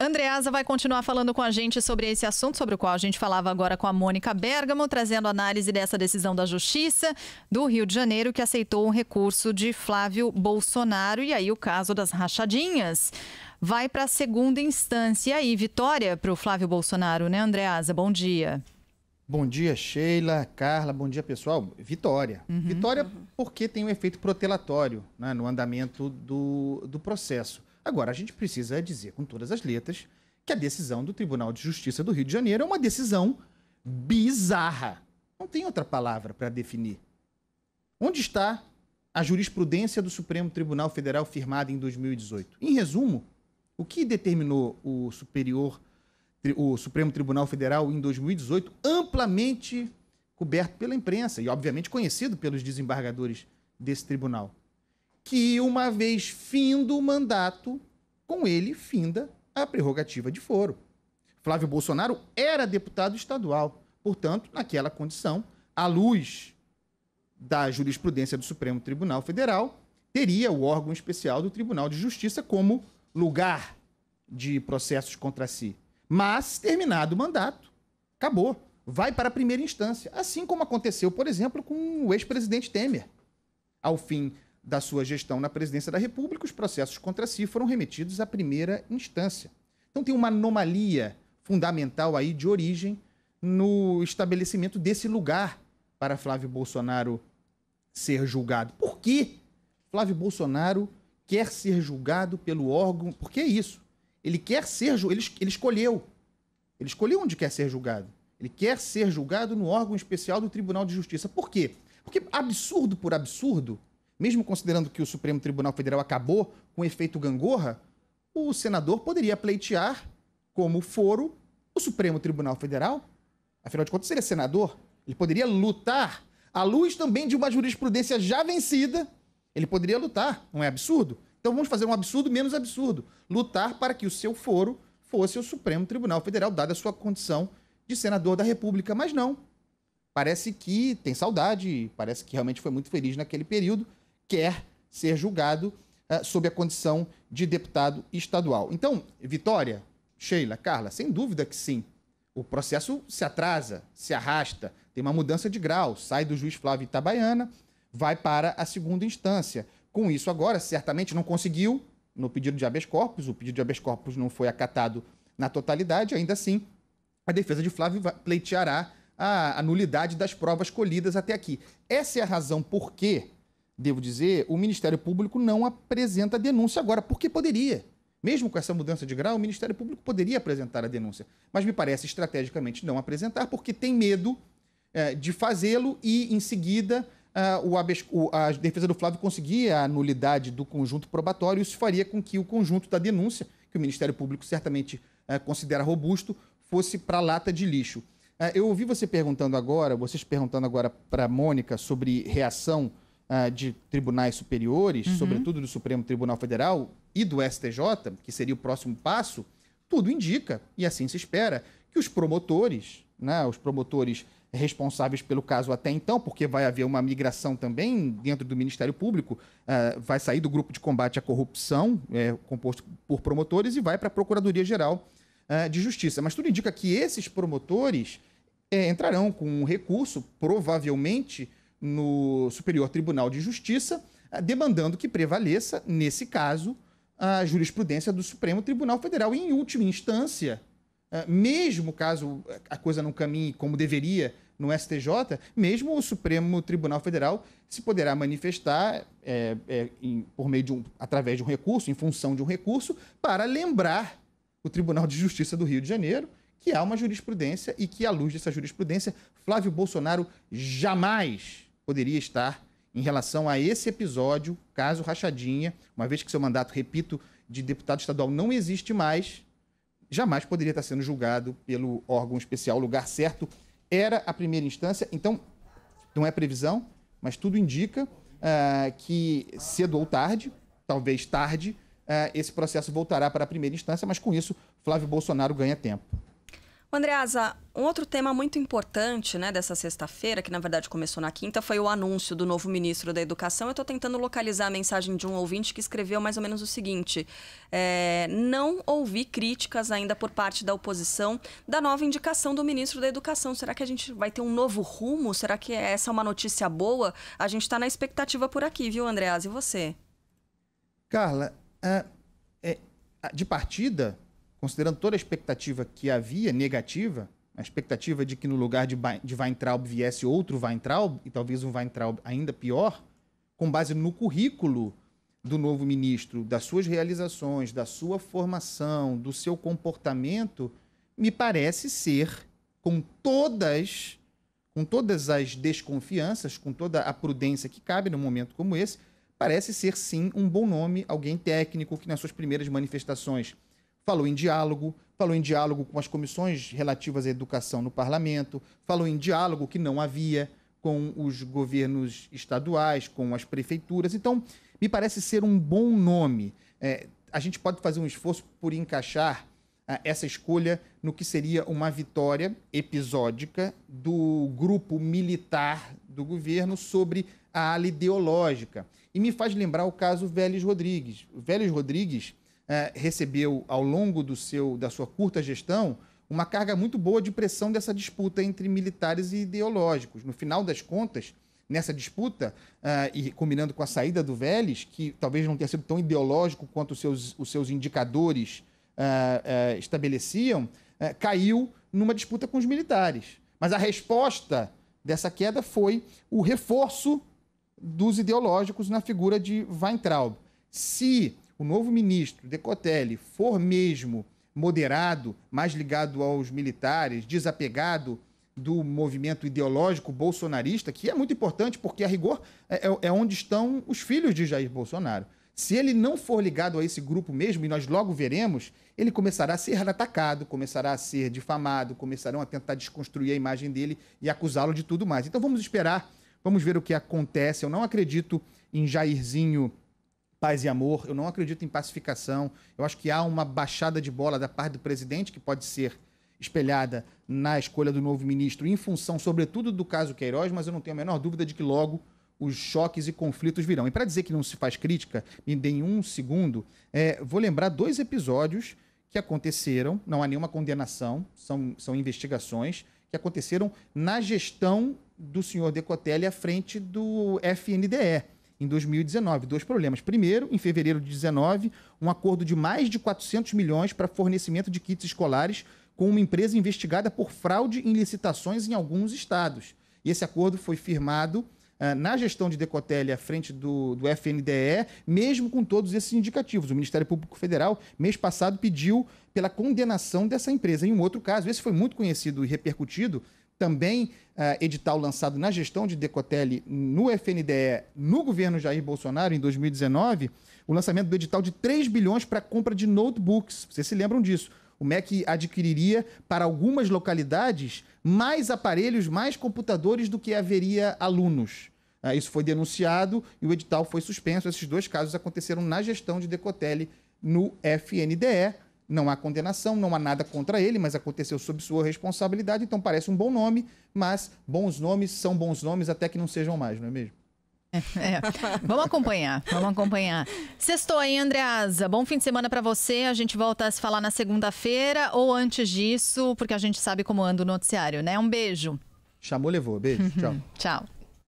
Andreasa vai continuar falando com a gente sobre esse assunto, sobre o qual a gente falava agora com a Mônica Bergamo, trazendo análise dessa decisão da Justiça do Rio de Janeiro, que aceitou um recurso de Flávio Bolsonaro. E aí o caso das rachadinhas vai para a segunda instância. E aí, vitória para o Flávio Bolsonaro, né, Andreasa? Bom dia. Bom dia, Sheila, Carla, bom dia, pessoal. Vitória. Vitória porque tem um efeito protelatório, né, no andamento do processo. Agora, a gente precisa dizer com todas as letras que a decisão do Tribunal de Justiça do Rio de Janeiro é uma decisão bizarra. Não tem outra palavra para definir. Onde está a jurisprudência do Supremo Tribunal Federal firmada em 2018? Em resumo, o que determinou o Supremo Tribunal Federal em 2018, amplamente coberto pela imprensa e, obviamente, conhecido pelos desembargadores desse tribunal, que, uma vez findo o mandato, com ele finda a prerrogativa de foro. Flávio Bolsonaro era deputado estadual, portanto, naquela condição, à luz da jurisprudência do Supremo Tribunal Federal, teria o órgão especial do Tribunal de Justiça como lugar de processos contra si. Mas, terminado o mandato, acabou. Vai para a primeira instância. Assim como aconteceu, por exemplo, com o ex-presidente Temer. Ao fim da sua gestão na presidência da República, os processos contra si foram remetidos à primeira instância. Então tem uma anomalia fundamental aí de origem no estabelecimento desse lugar para Flávio Bolsonaro ser julgado. Por que Flávio Bolsonaro quer ser julgado pelo órgão? Por que isso? Ele quer ser julgado, ele escolheu onde quer ser julgado. Ele quer ser julgado no órgão especial do Tribunal de Justiça. Por quê? Porque, absurdo por absurdo, mesmo considerando que o Supremo Tribunal Federal acabou com o efeito gangorra, o senador poderia pleitear como foro o Supremo Tribunal Federal. Afinal de contas, ele é senador. Ele poderia lutar, à luz também de uma jurisprudência já vencida, ele poderia lutar. Não é absurdo? Então vamos fazer um absurdo menos absurdo. Lutar para que o seu foro fosse o Supremo Tribunal Federal, dada a sua condição de senador da República. Mas não. Parece que tem saudade, parece que realmente foi muito feliz naquele período, quer ser julgado sob a condição de deputado estadual. Então, vitória, Sheila, Carla, sem dúvida que sim. O processo se atrasa, se arrasta, tem uma mudança de grau, sai do juiz Flávio Itabaiana, vai para a segunda instância. Com isso agora, certamente não conseguiu no pedido de habeas corpus, o pedido de habeas corpus não foi acatado na totalidade, ainda assim a defesa de Flávio pleiteará a nulidade das provas colhidas até aqui. Essa é a razão por que, devo dizer, o Ministério Público não apresenta a denúncia agora, porque poderia. Mesmo com essa mudança de grau, o Ministério Público poderia apresentar a denúncia, mas me parece estrategicamente não apresentar, porque tem medo de fazê-lo e, em seguida, a defesa do Flávio conseguir a nulidade do conjunto probatório. Isso faria com que o conjunto da denúncia, que o Ministério Público certamente considera robusto, fosse para a lata de lixo. Eu ouvi vocês perguntando agora para a Mônica sobre reação de tribunais superiores, sobretudo do Supremo Tribunal Federal e do STJ, que seria o próximo passo. Tudo indica, e assim se espera, que os promotores responsáveis pelo caso até então, porque vai haver uma migração também dentro do Ministério Público, vai sair do grupo de combate à corrupção, composto por promotores, e vai para a Procuradoria-Geral de Justiça. Mas tudo indica que esses promotores entrarão com um recurso, provavelmente, no Superior Tribunal de Justiça, demandando que prevaleça, nesse caso, a jurisprudência do Supremo Tribunal Federal. E, em última instância, mesmo caso a coisa não caminhe como deveria no STJ, mesmo o Supremo Tribunal Federal se poderá manifestar através de um recurso, em função de um recurso, para lembrar o Tribunal de Justiça do Rio de Janeiro que há uma jurisprudência e que, à luz dessa jurisprudência, Flávio Bolsonaro jamais poderia estar em relação a esse episódio, caso Rachadinha, uma vez que seu mandato, repito, de deputado estadual não existe mais, jamais poderia estar sendo julgado pelo órgão especial. O lugar certo era a primeira instância. Então, não é previsão, mas tudo indica que cedo ou tarde, talvez tarde, esse processo voltará para a primeira instância, mas com isso Flávio Bolsonaro ganha tempo. Andreasa, um outro tema muito importante, né, dessa sexta-feira, que na verdade começou na quinta, foi o anúncio do novo ministro da Educação. Eu estou tentando localizar a mensagem de um ouvinte que escreveu mais ou menos o seguinte: não ouvi críticas ainda por parte da oposição da nova indicação do ministro da Educação. Será que a gente vai ter um novo rumo? Será que essa é uma notícia boa? A gente está na expectativa por aqui, viu, Andreasa? E você? Carla, de partida, considerando toda a expectativa que havia negativa, a expectativa de que no lugar de Weintraub viesse outro Weintraub, e talvez um Weintraub ainda pior, com base no currículo do novo ministro, das suas realizações, da sua formação, do seu comportamento, me parece ser, com todas as desconfianças, com toda a prudência que cabe num momento como esse, parece ser sim um bom nome, alguém técnico que nas suas primeiras manifestações falou em diálogo com as comissões relativas à educação no parlamento, falou em diálogo que não havia com os governos estaduais, com as prefeituras. Então, me parece ser um bom nome. A gente pode fazer um esforço por encaixar essa escolha no que seria uma vitória episódica do grupo militar do governo sobre a ala ideológica. E me faz lembrar o caso Vélez Rodrigues. O Vélez Rodrigues recebeu, ao longo da sua curta gestão, uma carga muito boa de pressão dessa disputa entre militares e ideológicos. No final das contas, nessa disputa, e combinando com a saída do Vélez, que talvez não tenha sido tão ideológico quanto os seus indicadores estabeleciam, caiu numa disputa com os militares. Mas a resposta dessa queda foi o reforço dos ideológicos na figura de Weintraub. Se o novo ministro, Decotelli, for mesmo moderado, mais ligado aos militares, desapegado do movimento ideológico bolsonarista, que é muito importante porque, a rigor, é onde estão os filhos de Jair Bolsonaro. Se ele não for ligado a esse grupo mesmo, e nós logo veremos, ele começará a ser atacado, começará a ser difamado, começarão a tentar desconstruir a imagem dele e acusá-lo de tudo mais. Então vamos esperar, vamos ver o que acontece. Eu não acredito em Jairzinho paz e amor, eu não acredito em pacificação. Eu acho que há uma baixada de bola da parte do presidente que pode ser espelhada na escolha do novo ministro, em função, sobretudo, do caso Queiroz, mas eu não tenho a menor dúvida de que logo os choques e conflitos virão. E para dizer que não se faz crítica, me deem um segundo, vou lembrar 2 episódios que aconteceram, não há nenhuma condenação, são investigações, que aconteceram na gestão do senhor Decotelli à frente do FNDE, em 2019. 2 problemas. Primeiro, em fevereiro de 2019, um acordo de mais de 400 milhões para fornecimento de kits escolares com uma empresa investigada por fraude em licitações em alguns estados. E esse acordo foi firmado na gestão de Decotelli à frente do FNDE, mesmo com todos esses indicativos. O Ministério Público Federal, mês passado, pediu pela condenação dessa empresa. Em um outro caso, esse foi muito conhecido e repercutido, também edital lançado na gestão de Decotelli no FNDE, no governo Jair Bolsonaro, em 2019, o lançamento do edital de 3 bilhões para a compra de notebooks. Vocês se lembram disso? O MEC adquiriria para algumas localidades mais aparelhos, mais computadores do que haveria alunos. Isso foi denunciado e o edital foi suspenso. Esses 2 casos aconteceram na gestão de Decotelli no FNDE. Não há condenação, não há nada contra ele, mas aconteceu sob sua responsabilidade, então parece um bom nome, mas bons nomes são bons nomes até que não sejam mais, não é mesmo? Vamos acompanhar. Sextou, hein, Andreasa? Bom fim de semana para você. A gente volta a se falar na segunda-feira ou antes disso, porque a gente sabe como anda o noticiário, né? Um beijo. Chamou, levou. Beijo. Tchau. Tchau.